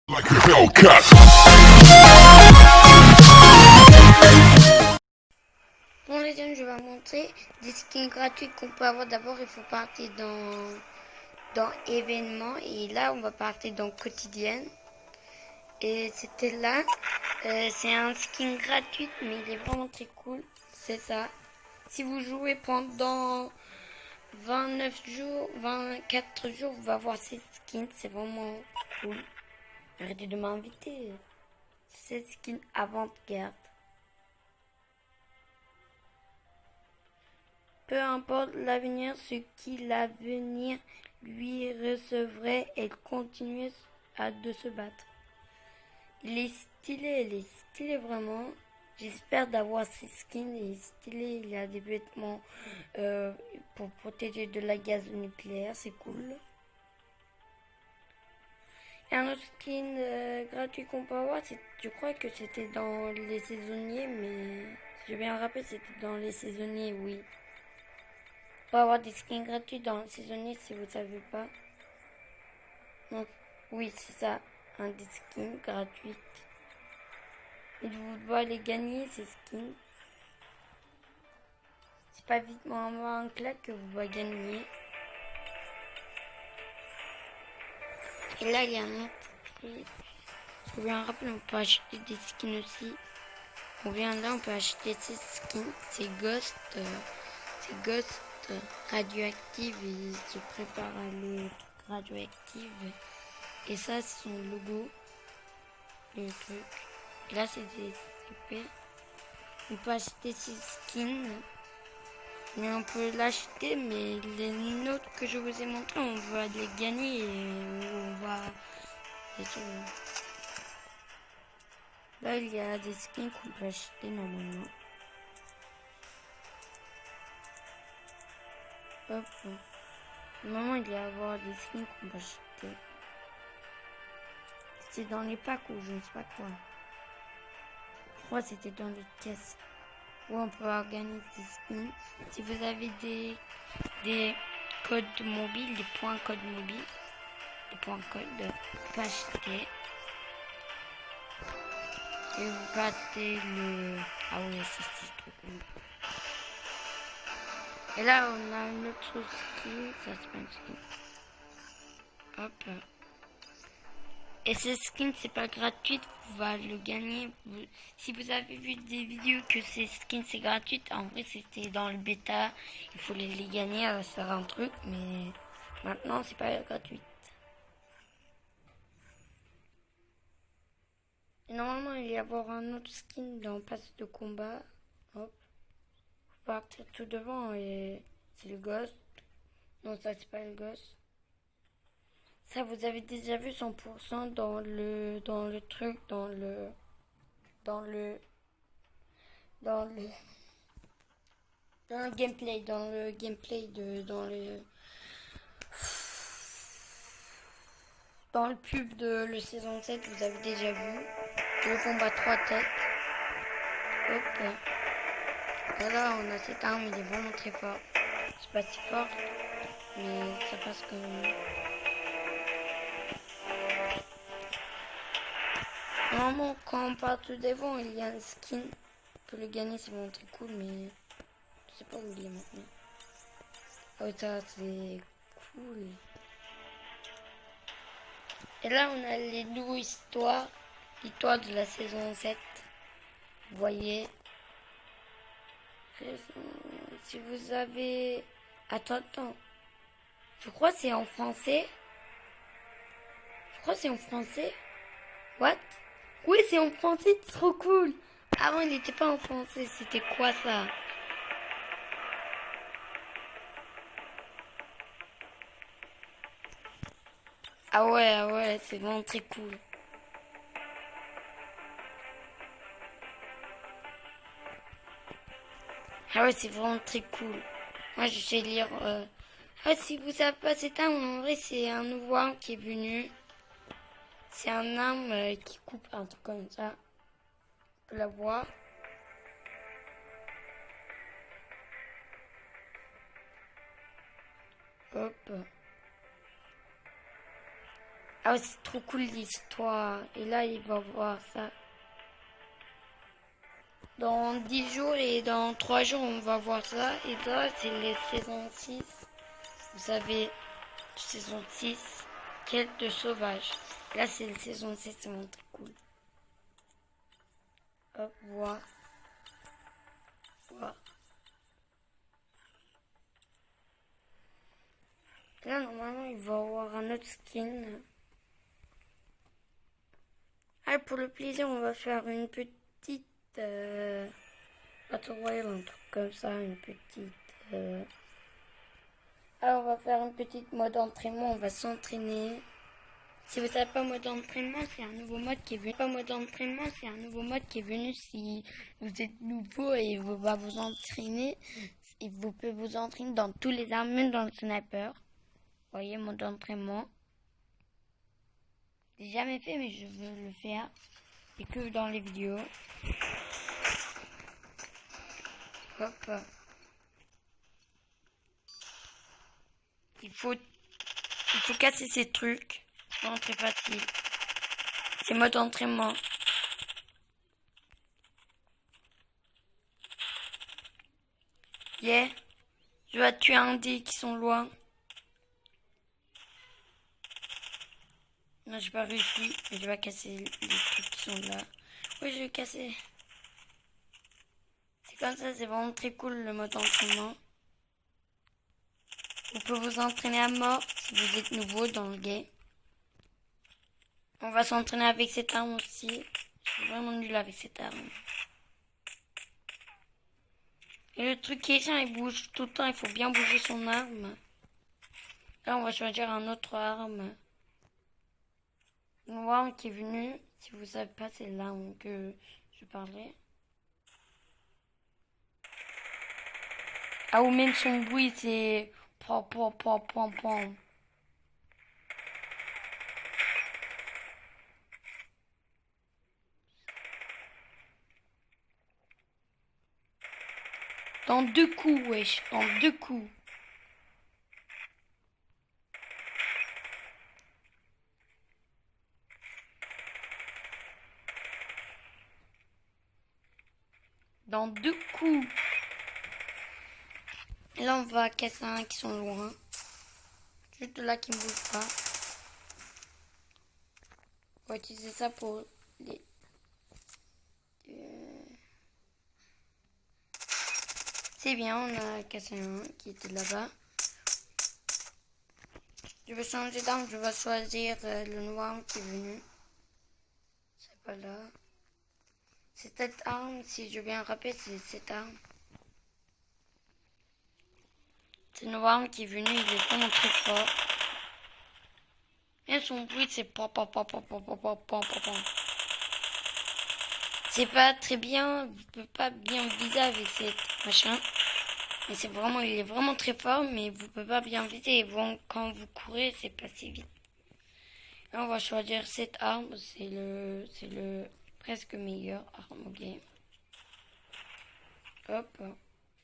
Like a Hellcat. Bon les amis, je vais vous montrer des skins gratuits qu'on peut avoir. D'abord, il faut partir dans événements et là, on va partir dans quotidienne. Et c'était là, c'est un skin gratuit, mais il est vraiment très cool. C'est ça. Si vous jouez pendant 29 jours, 24 jours, vous allez avoir ces skins. C'est vraiment cool. Arrêtez de m'inviter. Ces skins avant-garde. Peu importe l'avenir, ce qui l'avenir lui recevrait, elle continuait de se battre. Il est stylé vraiment. J'espère d'avoir ces skins. Il est stylé, il a des vêtements pour protéger de la gaz nucléaire, c'est cool. Et un autre skin gratuit qu'on peut avoir, je crois que c'était dans les saisonniers, mais si je bien rappelle, c'était dans les saisonniers, oui. On peut avoir des skins gratuits dans les saisonniers si vous ne savez pas. Donc, oui, c'est ça, un des skins gratuits. Et vous devez les gagner, ces skins. C'est pas vite en un claque que vous devez gagner. Et là, il y a un autre truc. Je viens rappeler, on peut acheter des skins aussi. On vient là, on peut acheter ces skins. C'est Ghost radioactive. Et il se prépare à l'autre radioactive. Et ça, c'est son logo. Le truc. Et là, c'est des CP. On peut acheter ces skins. Mais on peut l'acheter, mais les notes que je vous ai montrées, on va les gagner et on va... Là, il y a des skins qu'on peut acheter normalement. Hop. Normalement, il y a avoir des skins qu'on peut acheter. C'est dans les packs ou je ne sais pas quoi. Je crois que c'était dans les caisses. Où on peut organiser des skins. Si vous avez des codes mobiles, des points code mobiles, des points code, vous pouvez acheter. Et vous battez le... Ah oui, c'est trop cool. Et là, on a une autre skin. Ça, c'est pas une skin. Hop. Et ce skin, c'est pas gratuit. Vous allez le gagner. Si vous avez vu des vidéos que ces skins, c'est gratuit. En vrai, c'était dans le bêta. Il faut les gagner à faire un truc. Mais maintenant, c'est pas gratuit. Et normalement, il y a avoir un autre skin dans passe de combat. Hop. Partir tout devant et c'est le ghost. Non, ça c'est pas le ghost. Ça vous avez déjà vu 100% dans le truc, dans le dans le dans le gameplay de dans le pub de le saison 7, vous avez déjà vu le combat 3 têtes. Hop. Et là, on a cette arme, il est vraiment très fort. C'est pas si fort, mais ça passe quand même. Normalement, quand on part tout devant, il y a un skin. On peut le gagner, c'est vraiment très cool, mais je sais pas où il est maintenant. Oh, ça, c'est cool. Et là, on a les nouvelles histoires. L'histoire de la saison 7. Vous voyez. Si vous avez... Attends. Je crois que c'est en français. What? Oui, c'est en français, c'est trop cool. Avant, il n'était pas en français. C'était quoi ça? Ah ouais, c'est vraiment très cool. Ah ouais, c'est vraiment très cool. Moi, je sais lire... Ah, si vous savez pas, c'est en vrai, c'est un nouveau arme qui est venu. C'est un arme qui coupe un truc comme ça. On peut la voir. Hop. Ah ouais, c'est trop cool l'histoire. Et là, il va voir ça. Dans 10 jours et dans 3 jours, on va voir ça. Et là, c'est les saisons 6. Vous savez, saison 6, Quête de sauvage. Là, c'est la saison 7, c'est vraiment très cool. Hop, voir. Voir. Là, normalement, il va avoir un autre skin. Ah, pour le plaisir, on va faire une petite Battle Royale, un truc comme ça, une petite. Alors, on va faire une petite mode entraînement, on va s'entraîner. Si vous savez pas mode entraînement, c'est un nouveau mode qui est venu. Pas mode entraînement, c'est un nouveau mode qui est venu si vous êtes nouveau et vous va vous entraîner. Et vous pouvez vous entraîner dans tous les armes, même dans le sniper. Vous voyez, mode entraînement. J'ai jamais fait, mais je veux le faire. Et que dans les vidéos. Hop. Il faut casser ces trucs. C'est vraiment très facile. C'est mode entraînement. Yeah. Je vais tuer un dé qui sont loin. Non, j'ai pas réussi. Mais je vais casser les trucs qui sont là. Oui, je vais casser. C'est comme ça, c'est vraiment très cool le mode entraînement. Vous pouvez vous entraîner à mort si vous êtes nouveau dans le game. On va s'entraîner avec cette arme aussi. Je suis vraiment nul avec cette arme. Et le truc qui est chiant, il bouge tout le temps. Il faut bien bouger son arme. Là, on va choisir un autre arme. Une arme qui est venue. Si vous savez pas, c'est l'arme que je parlais. Ah, ou même son bruit, c'est... Pom, pom, pom, pom, pom. Dans 2 coups, wesh. Dans 2 coups. Dans 2 coups. Et là, on va casser un qui sont loin. Juste là qui ne bouge pas. On va utiliser ça pour les... C'est bien, on a cassé un qui était là-bas. Je vais changer d'arme, je vais choisir le noir qui est venu. C'est pas là. C'est cette arme, si je bien rappelle, c'est cette arme. C'est le noir qui est venu, il est vraiment très fort. Et son bruit, c'est pom pom pom pom pom pom pom pom pom. C'est pas très bien, vous pouvez pas bien viser avec cette machin. Mais c'est vraiment, il est vraiment très fort, mais vous pouvez pas bien viser. Et bon, quand vous courez, c'est pas si vite. Là, on va choisir cette arme, c'est le presque meilleur arme au game. Hop,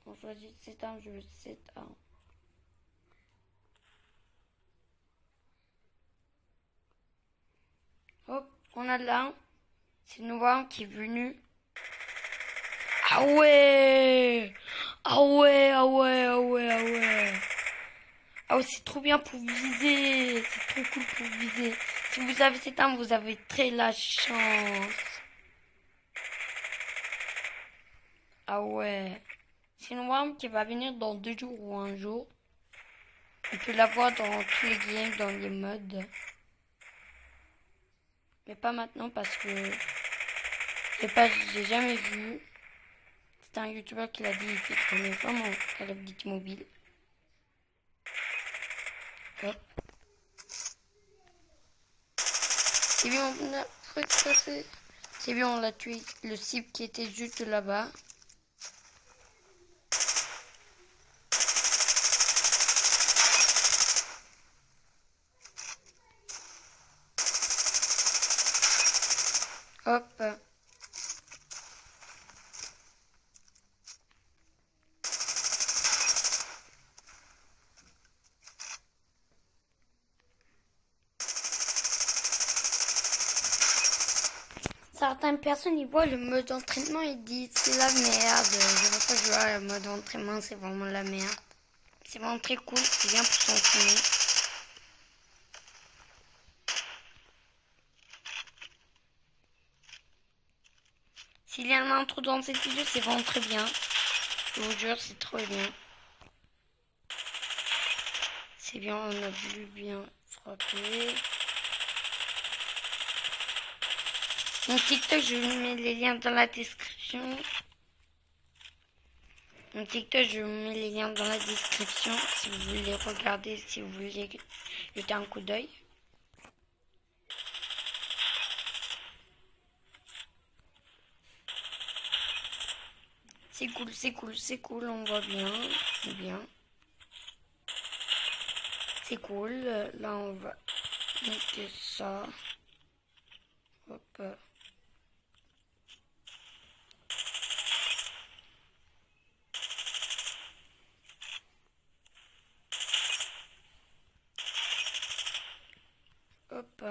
on choisit cette arme, je veux cette arme. Hop, on a l'arme. C'est une arme qui est venue. Ah ouais! Ah ouais, ah ouais, ah ouais, ah ouais. Ah ouais, c'est trop bien pour viser. C'est trop cool pour viser. Si vous avez cette arme, vous avez très la chance. Ah ouais. C'est une arme qui va venir dans 2 jours ou un jour. On peut la voir dans tous les games, dans les modes. Mais pas maintenant parce que j'ai jamais vu. C'est un youtubeur qui l'a dit, il connaît vraiment Call of Duty mobile. Hop. C'est bien, on a passé. C'est bien, on l'a tué. Le cible qui était juste là-bas. Hop. certaines personnes, ils voient le mode entraînement, ils disent c'est la merde. Je veux pas jouer à mode entraînement, c'est vraiment la merde. C'est vraiment très cool, c'est bien pour s'entraîner. S'il y a un intro dans cette vidéo, c'est vraiment très bien. Je vous jure, c'est trop bien. C'est bien, on a voulu bien frapper. Mon TikTok, je vous mets les liens dans la description. Mon TikTok, je vous mets les liens dans la description si vous voulez regarder, si vous voulez jeter un coup d'œil. C'est cool, c'est cool, c'est cool, on voit bien, c'est bien. C'est cool, là on va mettre ça. Hop. Hop.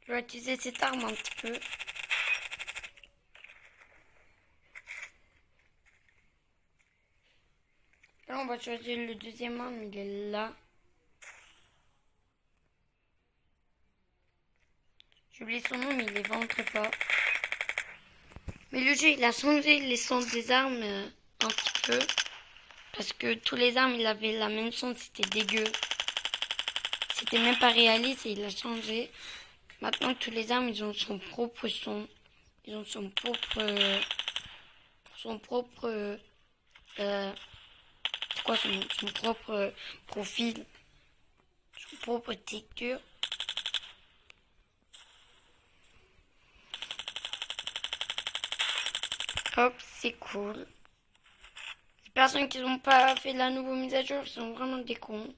Je vais utiliser cette arme un petit peu. Là, on va choisir le deuxième arme, il est là. J'oublie son nom, mais il est vraiment très fort. Mais le jeu, il a changé les sons des armes un petit peu. Parce que tous les armes, il avait la même son, c'était dégueu. C'était même pas réaliste et il a changé. Maintenant, tous les armes, ils ont son propre son. Ils ont son propre... c'est quoi son propre profil. Son propre texture. Hop, c'est cool. Les personnes qui n'ont pas fait la nouvelle mise à jour sont vraiment des cons.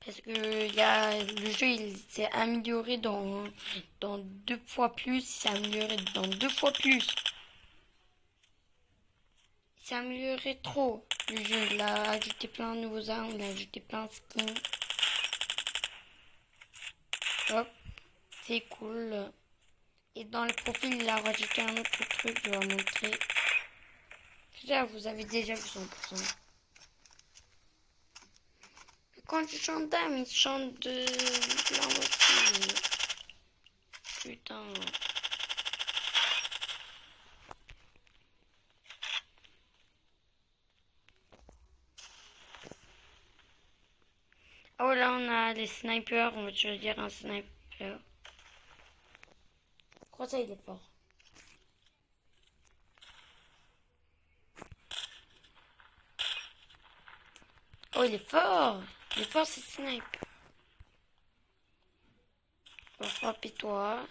Parce que le jeu il s'est amélioré dans 2 fois plus. Il s'est amélioré dans 2 fois plus. Il s'est amélioré trop. Le jeu, il a ajouté plein de nouveaux armes, il a ajouté plein de skins. Hop, c'est cool. Et dans le profil, il a rajouté un autre truc, je vais vous montrer. Déjà, vous avez déjà vu 100%. Quand je chante d'âme, il chante de plein aussi. Putain. Oh là, on a les snipers, on va choisir un sniper. Crois ça, il est fort. Oh, il est fort. Il est fort, ce snipe. On va frapper toi.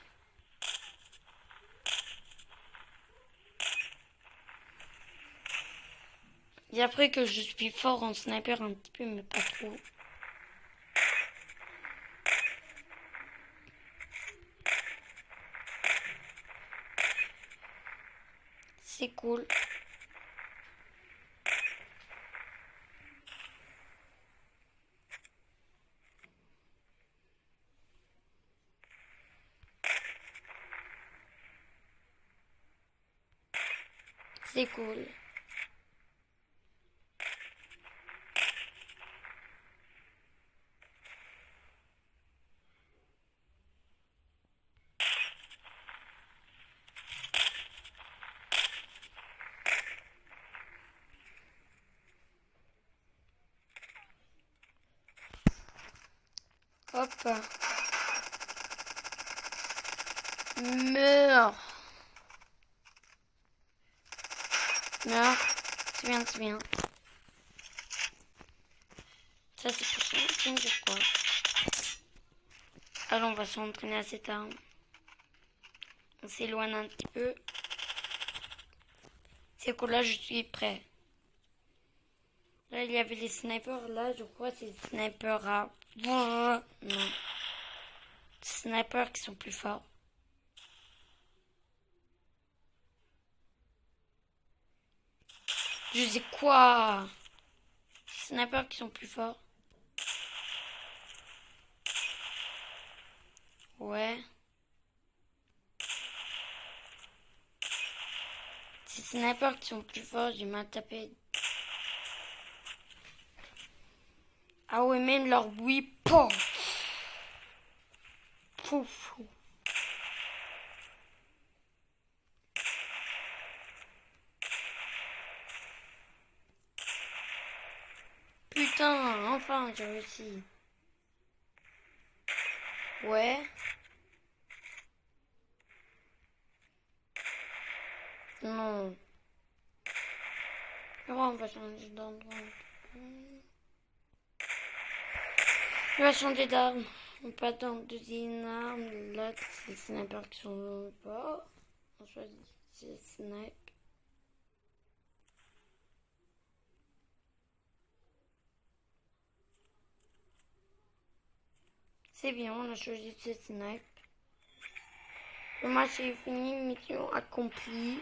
Et après que je suis fort en sniper un petit peu, mais pas trop. C'est cool. C'est cool. Hop. Meurs. Meurs. C'est bien, c'est bien. Ça, c'est pour s'entraîner, je crois. Alors, on va s'entraîner à cette arme. On s'éloigne un petit peu. C'est cool, là, je suis prêt. Là, il y avait les snipers. Là, je crois que c'est les snipers à... Non. Snipers qui sont plus forts. Je sais quoi? Snipers qui sont plus forts. Ouais. Ces snipers qui sont plus forts, j'ai mal tapé. Ah ouais, même leur bruit. Pouf. Pouf. Putain, enfin, j'ai réussi. Ouais. Non. Oh, on va changer d'endroit. On va changer d'arme. Pas dans le deuxième arme. Là, c'est les snipers qui sont pas. On choisit ces snipers. C'est bien, on a choisi ces snipers. Le match est fini, mission accomplie.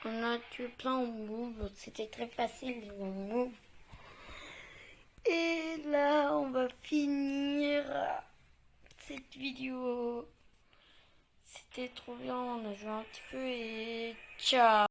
On a tué plein en move, c'était très facile en move. Et là, on va finir cette vidéo. C'était trop bien, on a joué un petit peu et ciao.